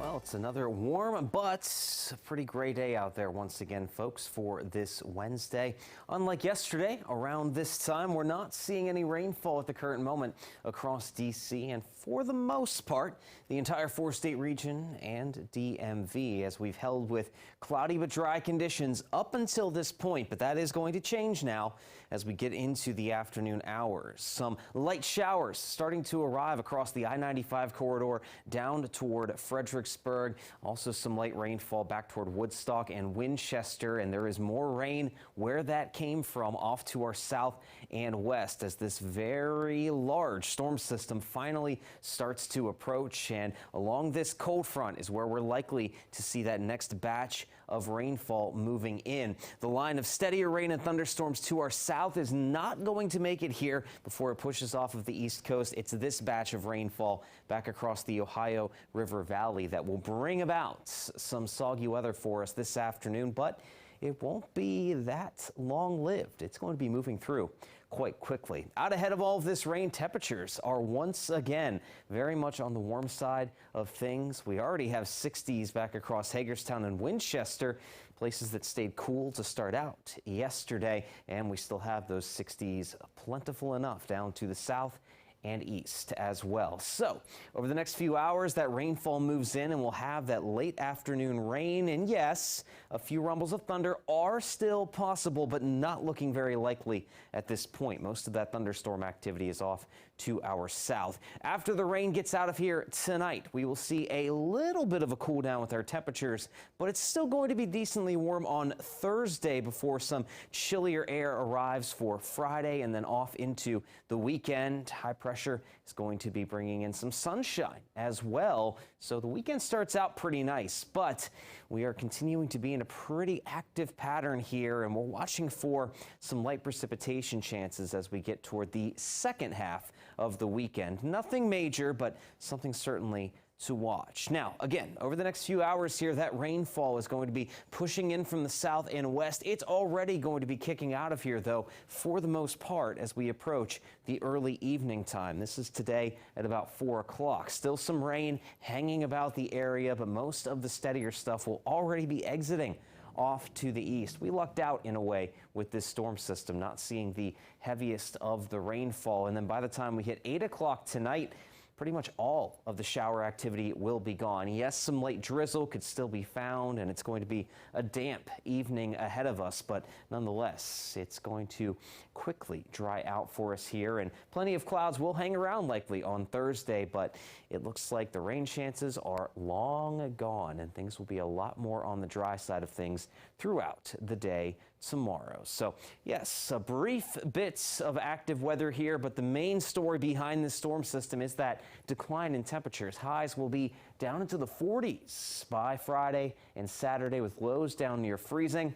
Well, it's another warm but pretty gray day out there once again, folks, for this Wednesday. Unlike yesterday, around this time, we're not seeing any rainfall at the current moment across D.C. and for the most part, the entire four-state region and DMV, as we've held with cloudy but dry conditions up until this point. But that is going to change now as we get into the afternoon hours. Some light showers starting to arrive across the I-95 corridor down toward Fredericksburg. Also some light rainfall back toward Woodstock and Winchester, and there is more rain where that came from off to our south and west as this very large storm system finally starts to approach. And along this cold front is where we're likely to see that next batch of rainfall moving in. The line of steadier rain and thunderstorms to our south is not going to make it here before it pushes off of the east coast. It's this batch of rainfall back across the Ohio River Valley that will bring about some soggy weather for us this afternoon, but it won't be that long-lived. It's going to be moving through quite quickly. Out ahead of all of this rain, temperatures are once again very much on the warm side of things. We already have 60s back across Hagerstown and Winchester, places that stayed cool to start out yesterday, and we still have those 60s plentiful enough down to the south and east as well. So over the next few hours, that rainfall moves in and we'll have that late afternoon rain. And yes, a few rumbles of thunder are still possible, but not looking very likely at this point. Most of that thunderstorm activity is off to our south. After the rain gets out of here tonight, we will see a little bit of a cool down with our temperatures, but it's still going to be decently warm on Thursday before some chillier air arrives for Friday and then off into the weekend. High pressure is going to be bringing in some sunshine as well. So the weekend starts out pretty nice, but we are continuing to be in a pretty active pattern here, and we're watching for some light precipitation chances as we get toward the second half of the weekend. Nothing major, but something certainly to watch. Now, again, over the next few hours here, that rainfall is going to be pushing in from the south and west. It's already going to be kicking out of here, though, for the most part, as we approach the early evening time. This is today at about 4 o'clock. Still some rain hanging about the area, but most of the steadier stuff will already be exiting off to the east. We lucked out in a way with this storm system, not seeing the heaviest of the rainfall. And then by the time we hit 8 o'clock tonight, pretty much all of the shower activity will be gone. Yes, some light drizzle could still be found, and it's going to be a damp evening ahead of us, but nonetheless, it's going to quickly dry out for us here, and plenty of clouds will hang around likely on Thursday, but it looks like the rain chances are long gone, and things will be a lot more on the dry side of things throughout the day tomorrow. So yes, brief bits of active weather here, but the main story behind this storm system is that decline in temperatures. Highs will be down into the 40s by Friday and Saturday, with lows down near freezing.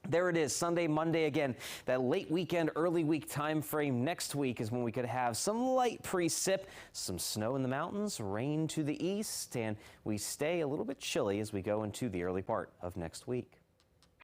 There it is, Sunday, Monday again. That late weekend, early week time frame next week is when we could have some light precip, some snow in the mountains, rain to the east, and we stay a little bit chilly as we go into the early part of next week.